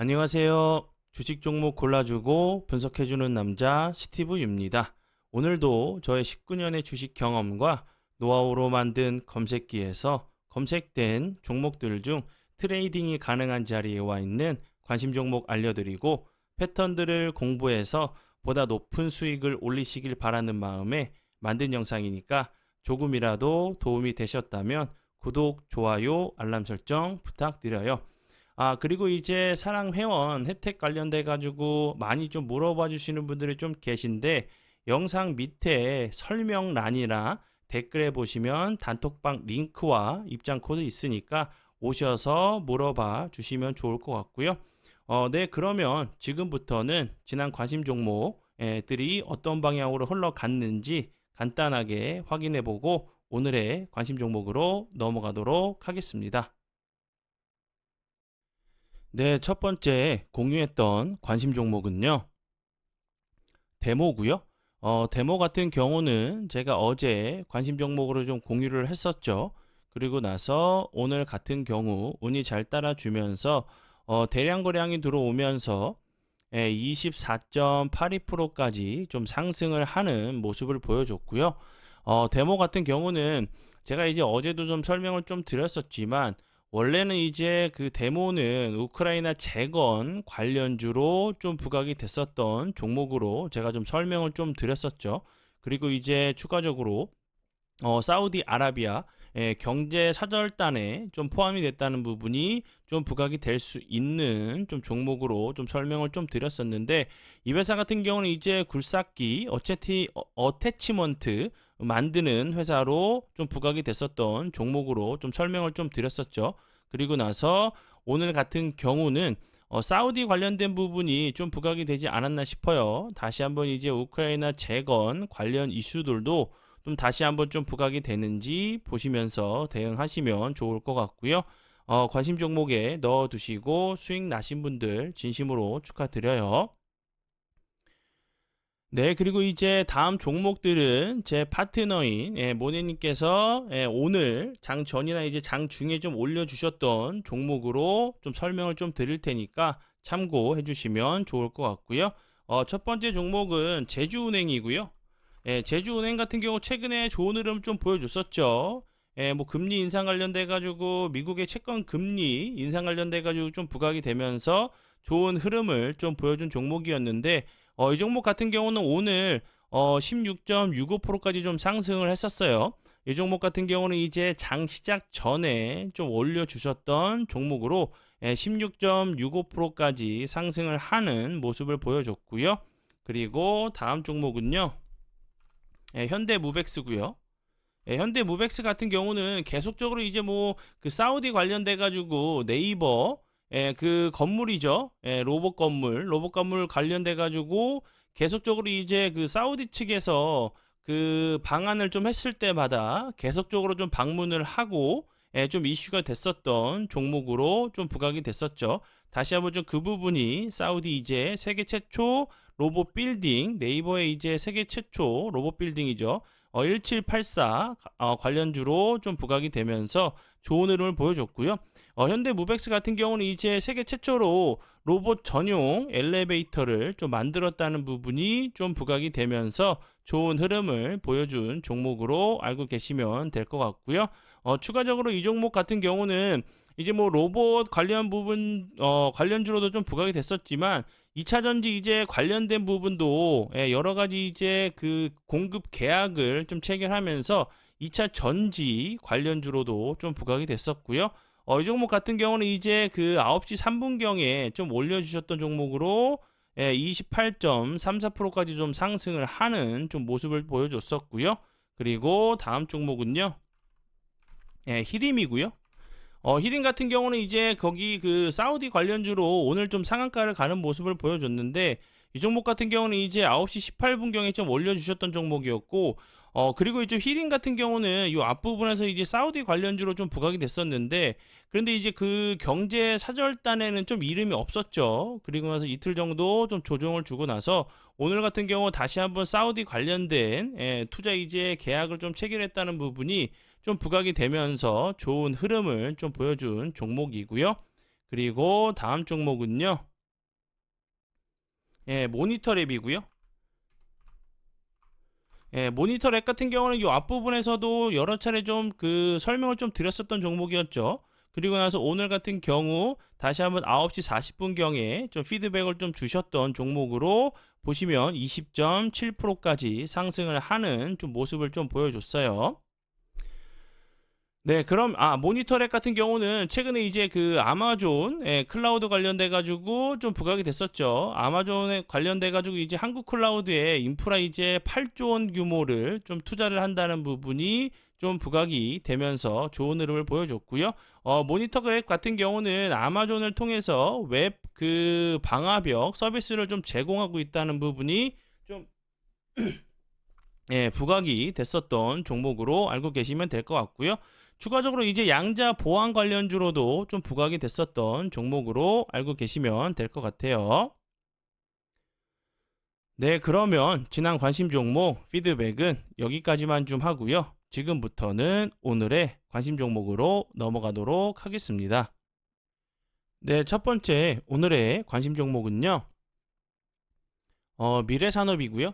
안녕하세요. 주식 종목 골라주고 분석해주는 남자 스티브 유입니다. 오늘도 저의 19년의 주식 경험과 노하우로 만든 검색기에서 검색된 종목들 중 트레이딩이 가능한 자리에 와 있는 관심 종목 알려드리고 패턴들을 공부해서 보다 높은 수익을 올리시길 바라는 마음에 만든 영상이니까 조금이라도 도움이 되셨다면 구독, 좋아요, 알람 설정 부탁드려요. 그리고 이제 사랑 회원 혜택 관련돼 가지고 많이 좀 물어봐 주시는 분들이 좀 계신데 영상 밑에 설명란이나 댓글에 보시면 단톡방 링크와 입장 코드 있으니까 오셔서 물어봐 주시면 좋을 것 같고요. 네, 그러면 지금부터는 지난 관심 종목들이 어떤 방향으로 흘러갔는지 간단하게 확인해 보고 오늘의 관심 종목으로 넘어가도록 하겠습니다. 네, 첫 번째 공유했던 관심 종목은요, 데모고요. 데모 같은 경우는 제가 어제 관심 종목으로 좀 공유를 했었죠. 그리고 나서 오늘 같은 경우 운이 잘 따라주면서 대량 거래량이 들어오면서 24.82%까지 좀 상승을 하는 모습을 보여줬고요. 데모 같은 경우는 제가 이제 어제도 좀 설명을 좀 드렸었지만 원래는 이제 그 데모는 우크라이나 재건 관련주로 좀 부각이 됐었던 종목으로 제가 좀 설명을 좀 드렸었죠. 그리고 이제 추가적으로 사우디아라비아 경제 사절단에 좀 포함이 됐다는 부분이 좀 부각이 될 수 있는 좀 종목으로 좀 설명을 좀 드렸었는데 이 회사 같은 경우는 이제 굴삭기 어태치먼트 만드는 회사로 좀 부각이 됐었던 종목으로 좀 설명을 좀 드렸었죠. 그리고 나서 오늘 같은 경우는 사우디 관련된 부분이 좀 부각이 되지 않았나 싶어요. 다시 한번 이제 우크라이나 재건 관련 이슈들도 좀 다시 한번 좀 부각이 되는지 보시면서 대응하시면 좋을 것 같고요. 관심 종목에 넣어 두시고 수익 나신 분들 진심으로 축하드려요. 네, 그리고 이제 다음 종목들은 제 파트너인 모네님께서 오늘 장 전이나 이제 장 중에 좀 올려주셨던 종목으로 좀 설명을 좀 드릴 테니까 참고해 주시면 좋을 것 같고요. 첫 번째 종목은 제주은행이고요. 제주은행 같은 경우 최근에 좋은 흐름 좀 보여줬었죠. 뭐 금리 인상 관련돼 가지고 미국의 채권 금리 인상 관련돼 가지고 좀 부각이 되면서 좋은 흐름을 좀 보여준 종목이었는데 이 종목 같은 경우는 오늘 16.65%까지 좀 상승을 했었어요. 이 종목 같은 경우는 이제 장 시작 전에 좀 올려주셨던 종목으로 16.65%까지 상승을 하는 모습을 보여줬고요. 그리고 다음 종목은요. 현대무백스고요. 현대무백스 같은 경우는 계속적으로 이제 뭐 그 사우디 관련돼 가지고 네이버 그 건물이죠. 로봇 건물 관련돼 가지고 계속적으로 이제 그 사우디 측에서 그 방안을 좀 했을 때마다 계속적으로 좀 방문을 하고 좀 이슈가 됐었던 종목으로 좀 부각이 됐었죠. 다시 한번 좀 그 부분이 사우디 이제 세계 최초 로봇 빌딩 네이버의 이제 세계 최초 로봇 빌딩이죠. 1784 관련주로 좀 부각이 되면서 좋은 흐름을 보여줬고요. 현대무백스 같은 경우는 이제 세계 최초로 로봇 전용 엘리베이터를 좀 만들었다는 부분이 좀 부각이 되면서 좋은 흐름을 보여준 종목으로 알고 계시면 될 것 같고요. 추가적으로 이 종목 같은 경우는 이제 뭐 로봇 관련 부분 관련주로도 좀 부각이 됐었지만 2차 전지 이제 관련된 부분도 여러 가지 이제 그 공급 계약을 좀 체결하면서 2차 전지 관련주로도 좀 부각이 됐었고요. 이 종목 같은 경우는 이제 그 9시 3분경에 좀 올려주셨던 종목으로 28.34%까지 좀 상승을 하는 좀 모습을 보여줬었고요. 그리고 다음 종목은요. 히림이고요. 히딩 같은 경우는 이제 거기 그 사우디 관련주로 오늘 좀 상한가를 가는 모습을 보여줬는데 이 종목 같은 경우는 이제 9시 18분경에 좀 올려주셨던 종목이었고 그리고 이제 히딩 같은 경우는 이 앞부분에서 이제 사우디 관련주로 좀 부각이 됐었는데 그런데 이제 그 경제 사절단에는 좀 이름이 없었죠. 그리고 나서 이틀 정도 좀 조정을 주고 나서 오늘 같은 경우 다시 한번 사우디 관련된 투자 이제 계약을 좀 체결했다는 부분이 좀 부각이 되면서 좋은 흐름을 좀 보여준 종목이고요. 그리고 다음 종목은요. 모니터 랩이고요. 모니터 랩 같은 경우는 이 앞부분에서도 여러 차례 좀 그 설명을 좀 드렸었던 종목이었죠. 그리고 나서 오늘 같은 경우 다시 한번 9시 40분경에 좀 피드백을 좀 주셨던 종목으로 보시면 20.7%까지 상승을 하는 좀 모습을 좀 보여줬어요. 네, 그럼 모니터랩 같은 경우는 최근에 이제 그 아마존 클라우드 관련돼 가지고 좀 부각이 됐었죠. 아마존에 관련돼 가지고 이제 한국 클라우드에 인프라 이제 8조 원 규모를 좀 투자를 한다는 부분이 좀 부각이 되면서 좋은 흐름을 보여줬고요. 모니터랩 같은 경우는 아마존을 통해서 웹 그 방화벽 서비스를 좀 제공하고 있다는 부분이 좀 부각이 됐었던 종목으로 알고 계시면 될 것 같고요. 추가적으로 이제 양자 보안 관련주로도 좀 부각이 됐었던 종목으로 알고 계시면 될 것 같아요. 네, 그러면 지난 관심 종목 피드백은 여기까지만 좀 하고요. 지금부터는 오늘의 관심 종목으로 넘어가도록 하겠습니다. 네, 첫 번째 오늘의 관심 종목은요. 미래산업이고요.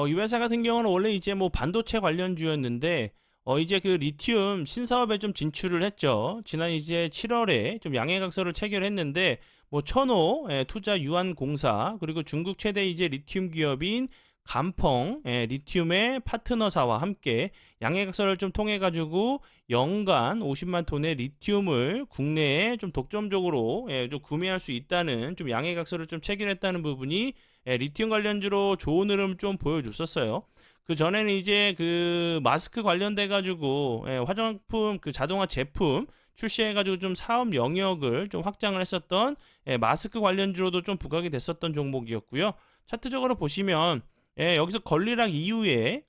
이 회사 같은 경우는 원래 이제 뭐 반도체 관련주였는데 이제 그 리튬 신사업에 좀 진출을 했죠. 지난 이제 7월에 좀 양해각서를 체결했는데 뭐 천호 투자 유한공사 그리고 중국 최대 이제 리튬 기업인 감펑 리튬의 파트너사와 함께 양해각서를 좀 통해 가지고 연간 50만 톤의 리튬을 국내에 좀 독점적으로 좀 구매할 수 있다는 좀 양해각서를 좀 체결했다는 부분이 리튬 관련주로 좋은 흐름 좀 보여줬었어요. 그 전에는 이제 그 마스크 관련돼 가지고 화장품 그 자동화 제품 출시해 가지고 좀 사업 영역을 좀 확장을 했었던 마스크 관련주로도 좀 부각이 됐었던 종목이었고요. 차트적으로 보시면 여기서 권리락 이후에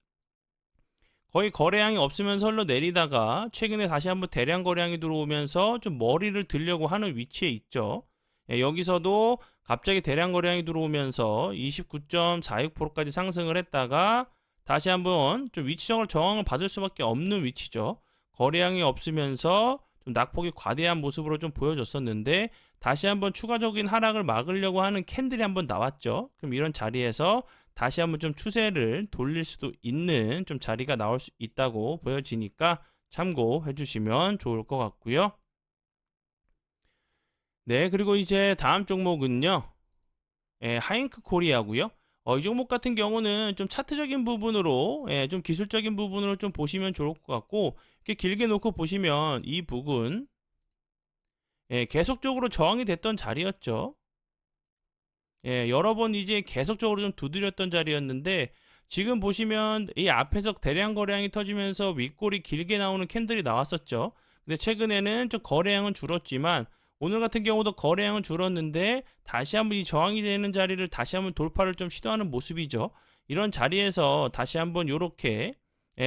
거의 거래량이 없으면서 흘러 내리다가 최근에 다시 한번 대량 거래량이 들어오면서 좀 머리를 들려고 하는 위치에 있죠. 여기서도 갑자기 대량 거래량이 들어오면서 29.46%까지 상승을 했다가 다시 한번 좀 위치적으로 저항을 받을 수밖에 없는 위치죠. 거래량이 없으면서 좀 낙폭이 과대한 모습으로 좀 보여줬었는데 다시 한번 추가적인 하락을 막으려고 하는 캔들이 한번 나왔죠. 그럼 이런 자리에서 다시 한번 좀 추세를 돌릴 수도 있는 좀 자리가 나올 수 있다고 보여지니까 참고해 주시면 좋을 것 같고요. 네, 그리고 이제 다음 종목은요. 하잉크 코리아고요. 이 종목 같은 경우는 좀 차트적인 부분으로 좀 기술적인 부분으로 좀 보시면 좋을 것 같고 이렇게 길게 놓고 보시면 이 부분 계속적으로 저항이 됐던 자리였죠. 여러 번 이제 계속적으로 좀 두드렸던 자리였는데 지금 보시면 이 앞에서 대량 거래량이 터지면서 윗골이 길게 나오는 캔들이 나왔었죠. 근데 최근에는 좀 거래량은 줄었지만 오늘 같은 경우도 거래량은 줄었는데 다시 한번 이 저항이 되는 자리를 다시 한번 돌파를 좀 시도하는 모습이죠. 이런 자리에서 다시 한번 요렇게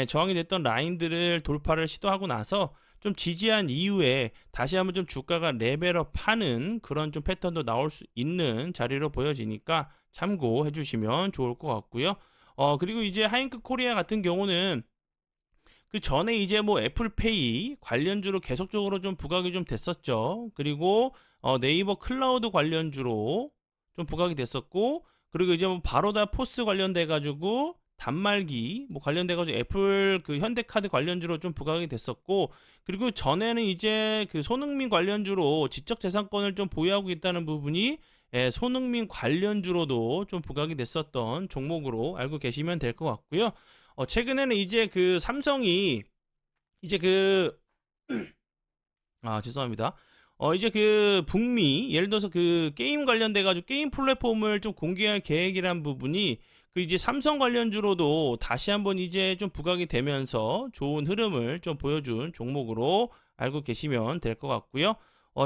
저항이 됐던 라인들을 돌파를 시도하고 나서 좀 지지한 이후에 다시 한번 좀 주가가 레벨업하는 그런 좀 패턴도 나올 수 있는 자리로 보여지니까 참고해 주시면 좋을 것 같고요. 그리고 이제 하잉크 코리아 같은 경우는 그 전에 이제 뭐 애플페이 관련주로 계속적으로 좀 부각이 좀 됐었죠. 그리고 네이버 클라우드 관련주로 좀 부각이 됐었고, 그리고 이제 뭐 바로다 포스 관련돼 가지고 단말기 뭐 관련돼 가지고 애플 그 현대카드 관련주로 좀 부각이 됐었고, 그리고 전에는 이제 그 손흥민 관련주로 지적재산권을 좀 보유하고 있다는 부분이 손흥민 관련주로도 좀 부각이 됐었던 종목으로 알고 계시면 될 것 같고요. 최근에는 이제 그 삼성이 이제 그 죄송합니다. 이제 그 북미 예를 들어서 그 게임 관련돼 가지고 게임 플랫폼을 좀 공개할 계획이란 부분이 그 이제 삼성 관련주로도 다시 한번 이제 좀 부각이 되면서 좋은 흐름을 좀 보여준 종목으로 알고 계시면 될 것 같고요.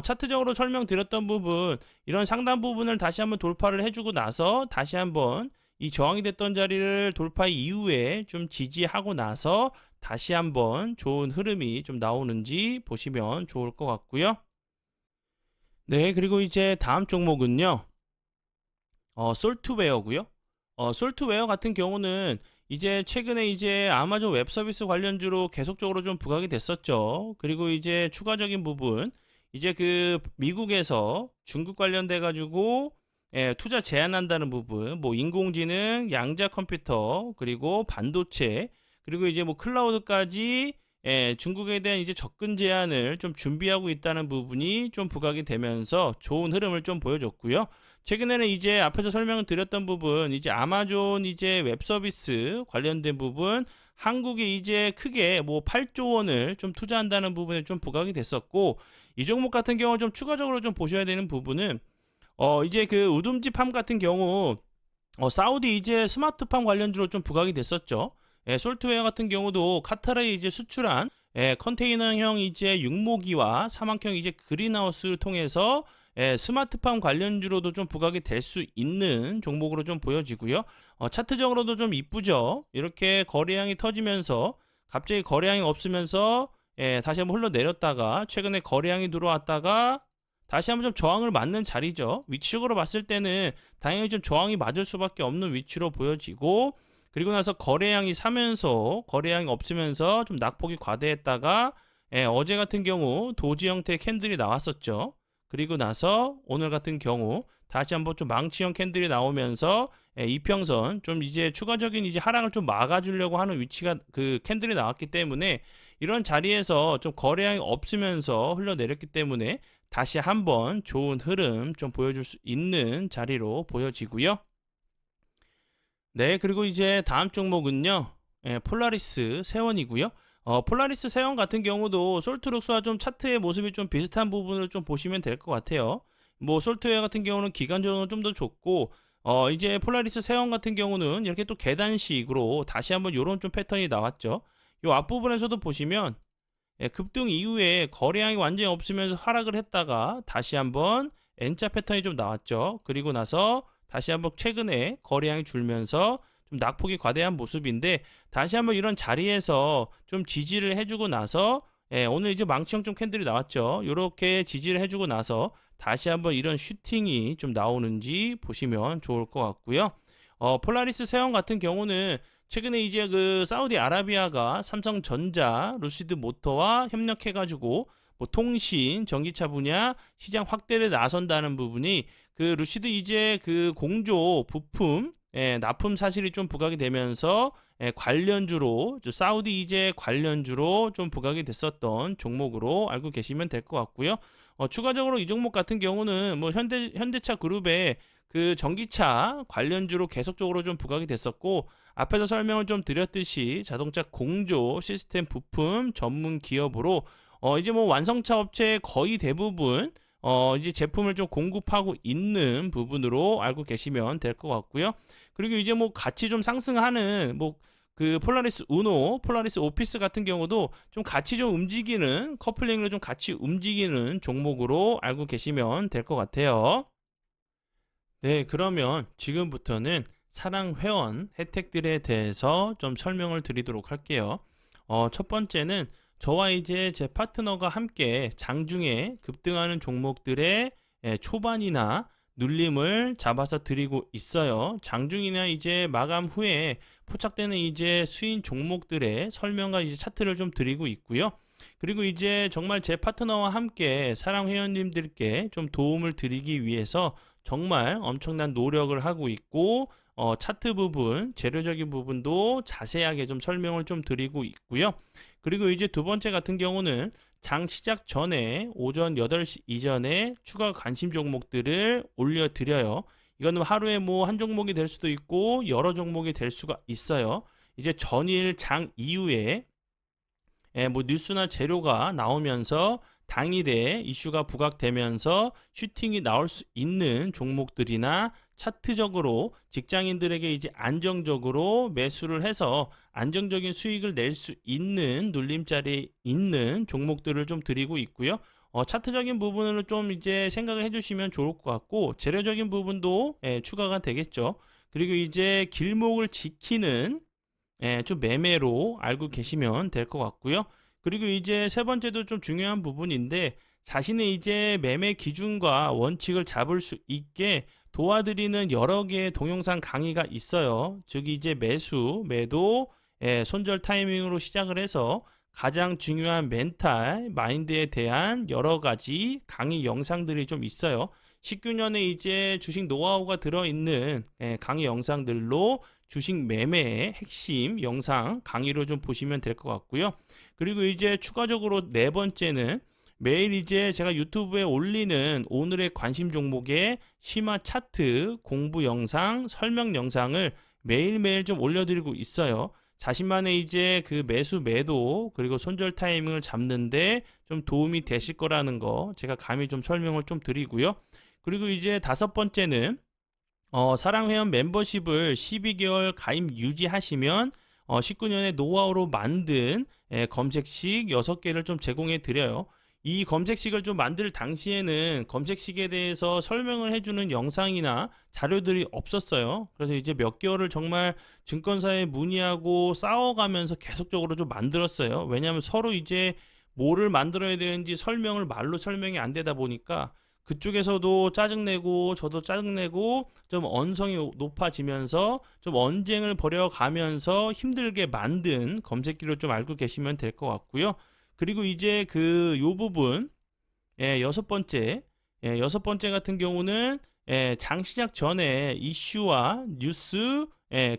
차트적으로 설명드렸던 부분 이런 상단 부분을 다시 한번 돌파를 해주고 나서 다시 한번 이 저항이 됐던 자리를 돌파 이후에 좀 지지하고 나서 다시 한번 좋은 흐름이 좀 나오는지 보시면 좋을 것 같고요. 네, 그리고 이제 다음 종목은요. 솔트웨어고요. 솔트웨어 같은 경우는 이제 최근에 이제 아마존 웹 서비스 관련주로 계속적으로 좀 부각이 됐었죠. 그리고 이제 추가적인 부분 이제 그 미국에서 중국 관련돼 가지고 투자 제한한다는 부분, 뭐 인공지능, 양자 컴퓨터, 그리고 반도체, 그리고 이제 뭐 클라우드까지 중국에 대한 이제 접근 제한을 좀 준비하고 있다는 부분이 좀 부각이 되면서 좋은 흐름을 좀 보여줬고요. 최근에는 이제 앞에서 설명을 드렸던 부분, 이제 아마존 이제 웹 서비스 관련된 부분, 한국에 이제 크게 뭐 8조 원을 좀 투자한다는 부분에 좀 부각이 됐었고, 이 종목 같은 경우 좀 추가적으로 좀 보셔야 되는 부분은 이제 그 우듬지팜 같은 경우 사우디 이제 스마트팜 관련주로 좀 부각이 됐었죠. 솔트웨어 같은 경우도 카타르에 이제 수출한 컨테이너형 이제 육모기와 사막형 이제 그린하우스를 통해서 스마트팜 관련주로도 좀 부각이 될 수 있는 종목으로 좀 보여지고요. 차트적으로도 좀 이쁘죠. 이렇게 거래량이 터지면서 갑자기 거래량이 없으면서 다시 한번 흘러내렸다가 최근에 거래량이 들어왔다가 다시 한번 좀 저항을 맞는 자리죠. 위치적으로 봤을 때는 당연히 좀 저항이 맞을 수밖에 없는 위치로 보여지고, 그리고 나서 거래량이 사면서 거래량이 없으면서 좀 낙폭이 과대했다가 어제 같은 경우 도지 형태의 캔들이 나왔었죠. 그리고 나서 오늘 같은 경우 다시 한번 좀 망치형 캔들이 나오면서 이평선 좀 이제 추가적인 이제 하락을 좀 막아주려고 하는 위치가 그 캔들이 나왔기 때문에 이런 자리에서 좀 거래량이 없으면서 흘러내렸기 때문에 다시 한번 좋은 흐름 좀 보여줄 수 있는 자리로 보여지고요. 네, 그리고 이제 다음 종목은요. 폴라리스 세원이고요. 폴라리스 세원 같은 경우도 솔트룩스와 좀 차트의 모습이 좀 비슷한 부분을 좀 보시면 될 것 같아요. 뭐 솔트웨어 같은 경우는 기간적으로 좀 더 좋고, 이제 폴라리스 세원 같은 경우는 이렇게 또 계단식으로 다시 한번 요런 좀 패턴이 나왔죠. 요 앞부분에서도 보시면 급등 이후에 거래량이 완전히 없으면서 하락을 했다가 다시 한번 N자 패턴이 좀 나왔죠. 그리고 나서 다시 한번 최근에 거래량이 줄면서 좀 낙폭이 과대한 모습인데, 다시 한번 이런 자리에서 좀 지지를 해주고 나서 오늘 이제 망치형 좀 캔들이 나왔죠. 이렇게 지지를 해주고 나서 다시 한번 이런 슈팅이 좀 나오는지 보시면 좋을 것 같고요. 폴라리스 세원 같은 경우는 최근에 이제 그 사우디아라비아가 삼성전자, 루시드 모터와 협력해가지고 뭐 통신, 전기차 분야 시장 확대를 나선다는 부분이 그 루시드 이제 그 공조 부품 납품 사실이 좀 부각이 되면서 관련주로 사우디 이제 관련주로 좀 부각이 됐었던 종목으로 알고 계시면 될 것 같고요. 추가적으로 이 종목 같은 경우는 뭐 현대차 그룹의 그 전기차 관련주로 계속적으로 좀 부각이 됐었고, 앞에서 설명을 좀 드렸듯이 자동차 공조 시스템 부품 전문 기업으로 이제 뭐 완성차 업체의 거의 대부분 이제 제품을 좀 공급하고 있는 부분으로 알고 계시면 될 것 같고요. 그리고 이제 뭐 같이 좀 상승하는 뭐 그 폴라리스 우노, 폴라리스 오피스 같은 경우도 좀 같이 좀 움직이는 커플링으로 좀 같이 움직이는 종목으로 알고 계시면 될 것 같아요. 네, 그러면 지금부터는 사랑 회원 혜택들에 대해서 좀 설명을 드리도록 할게요. 첫 번째는 저와 이제 제 파트너가 함께 장중에 급등하는 종목들의 초반이나 눌림을 잡아서 드리고 있어요. 장중이나 이제 마감 후에 포착되는 이제 수인 종목들의 설명과 이제 차트를 좀 드리고 있고요. 그리고 이제 정말 제 파트너와 함께 사랑 회원님들께 좀 도움을 드리기 위해서 정말 엄청난 노력을 하고 있고, 차트 부분, 재료적인 부분도 자세하게 좀 설명을 좀 드리고 있고요. 그리고 이제 두 번째 같은 경우는 장 시작 전에 오전 8시 이전에 추가 관심 종목들을 올려드려요. 이거는 하루에 뭐 한 종목이 될 수도 있고 여러 종목이 될 수가 있어요. 이제 전일 장 이후에 뭐 뉴스나 재료가 나오면서 당일에 이슈가 부각되면서 슈팅이 나올 수 있는 종목들이나 차트적으로 직장인들에게 이제 안정적으로 매수를 해서 안정적인 수익을 낼 수 있는 눌림자리에 있는 종목들을 좀 드리고 있고요. 차트적인 부분을 좀 이제 생각을 해주시면 좋을 것 같고, 재료적인 부분도 추가가 되겠죠. 그리고 이제 길목을 지키는 좀 매매로 알고 계시면 될 것 같고요. 그리고 이제 세 번째도 좀 중요한 부분인데, 자신의 이제 매매 기준과 원칙을 잡을 수 있게 도와드리는 여러 개의 동영상 강의가 있어요. 즉 이제 매수, 매도, 손절 타이밍으로 시작을 해서 가장 중요한 멘탈, 마인드에 대한 여러 가지 강의 영상들이 좀 있어요. 19년에 이제 주식 노하우가 들어있는 강의 영상들로 주식 매매의 핵심 영상 강의로 좀 보시면 될 것 같고요. 그리고 이제 추가적으로 네 번째는 매일 이제 제가 유튜브에 올리는 오늘의 관심 종목의 심화 차트 공부 영상, 설명 영상을 매일매일 좀 올려드리고 있어요. 자신만의 이제 그 매수 매도 그리고 손절 타이밍을 잡는데 좀 도움이 되실 거라는 거 제가 감히 좀 설명을 좀 드리고요. 그리고 이제 다섯 번째는 사랑회원 멤버십을 12개월 가입 유지하시면 19년에 노하우로 만든 검색식 6개를 좀 제공해 드려요. 이 검색식을 좀 만들 당시에는 검색식에 대해서 설명을 해주는 영상이나 자료들이 없었어요. 그래서 이제 몇 개월을 정말 증권사에 문의하고 싸워가면서 계속적으로 좀 만들었어요. 왜냐하면 서로 이제 뭐를 만들어야 되는지 설명을 말로 설명이 안 되다 보니까 그쪽에서도 짜증내고 저도 짜증내고 좀 언성이 높아지면서 좀 언쟁을 벌여가면서 힘들게 만든 검색기로 좀 알고 계시면 될 것 같고요. 그리고 이제 그 요 부분 여섯 번째 같은 경우는 장 시작 전에 이슈와 뉴스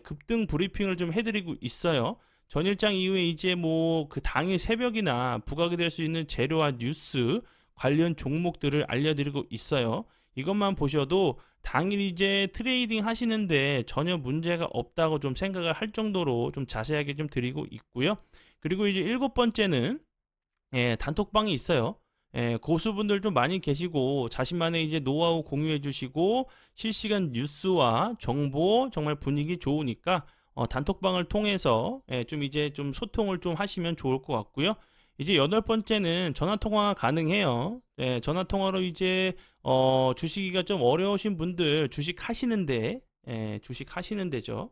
급등 브리핑을 좀 해드리고 있어요. 전일장 이후에 이제 뭐 그 당일 새벽이나 부각이 될 수 있는 재료와 뉴스 관련 종목들을 알려드리고 있어요. 이것만 보셔도 당일 이제 트레이딩 하시는데 전혀 문제가 없다고 좀 생각을 할 정도로 좀 자세하게 좀 드리고 있고요. 그리고 이제 일곱 번째는 단톡방이 있어요. 고수분들 좀 많이 계시고 자신만의 이제 노하우 공유해 주시고 실시간 뉴스와 정보 정말 분위기 좋으니까 단톡방을 통해서 좀 이제 좀 소통을 좀 하시면 좋을 것 같고요. 이제 여덟 번째는 전화 통화 가능해요. 전화 통화로 이제 주식이가 좀 어려우신 분들 주식 하시는데 주식 하시는데죠.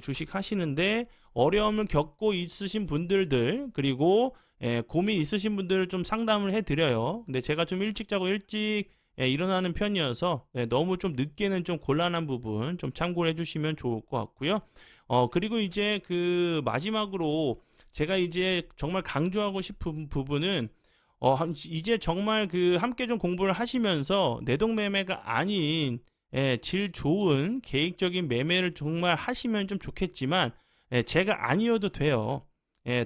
주식 하시는데 어려움을 겪고 있으신 분들들 그리고 고민 있으신 분들을 좀 상담을 해드려요. 근데 제가 좀 일찍 자고 일찍 일어나는 편이어서 너무 좀 늦게는 좀 곤란한 부분 좀 참고를 해주시면 좋을 것 같고요. 그리고 이제 그 마지막으로 제가 이제 정말 강조하고 싶은 부분은 이제 정말 그 함께 좀 공부를 하시면서 내동매매가 아닌 질 좋은 계획적인 매매를 정말 하시면 좀 좋겠지만 제가 아니어도 돼요.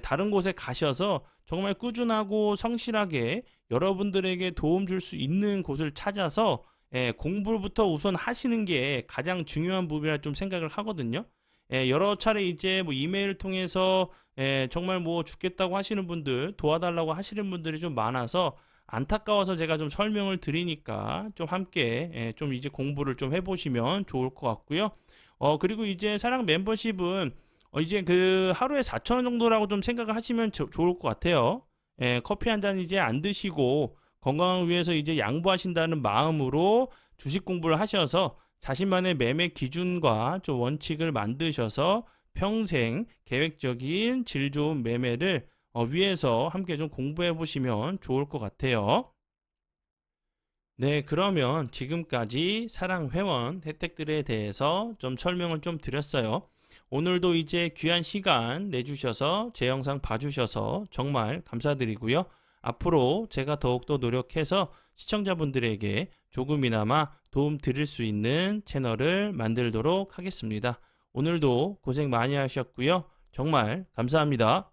다른 곳에 가셔서 정말 꾸준하고 성실하게 여러분들에게 도움 줄 수 있는 곳을 찾아서 공부부터 우선 하시는 게 가장 중요한 부분이라 좀 생각을 하거든요. 여러 차례 이제 뭐 이메일 통해서 정말 뭐 죽겠다고 하시는 분들 도와달라고 하시는 분들이 좀 많아서 안타까워서 제가 좀 설명을 드리니까 좀 함께 좀 이제 공부를 좀 해보시면 좋을 것 같고요. 그리고 이제 사랑 멤버십은 이제 그 하루에 4,000원 정도라고 좀 생각을 하시면 좋을 것 같아요. 커피 한 잔 이제 안 드시고 건강을 위해서 이제 양보하신다는 마음으로 주식 공부를 하셔서 자신만의 매매 기준과 좀 원칙을 만드셔서 평생 계획적인 질 좋은 매매를 위해서 함께 좀 공부해 보시면 좋을 것 같아요. 네, 그러면 지금까지 사랑 회원 혜택들에 대해서 좀 설명을 좀 드렸어요. 오늘도 이제 귀한 시간 내주셔서 제 영상 봐주셔서 정말 감사드리고요. 앞으로 제가 더욱더 노력해서 시청자분들에게 조금이나마 도움 드릴 수 있는 채널을 만들도록 하겠습니다. 오늘도 고생 많이 하셨고요. 정말 감사합니다.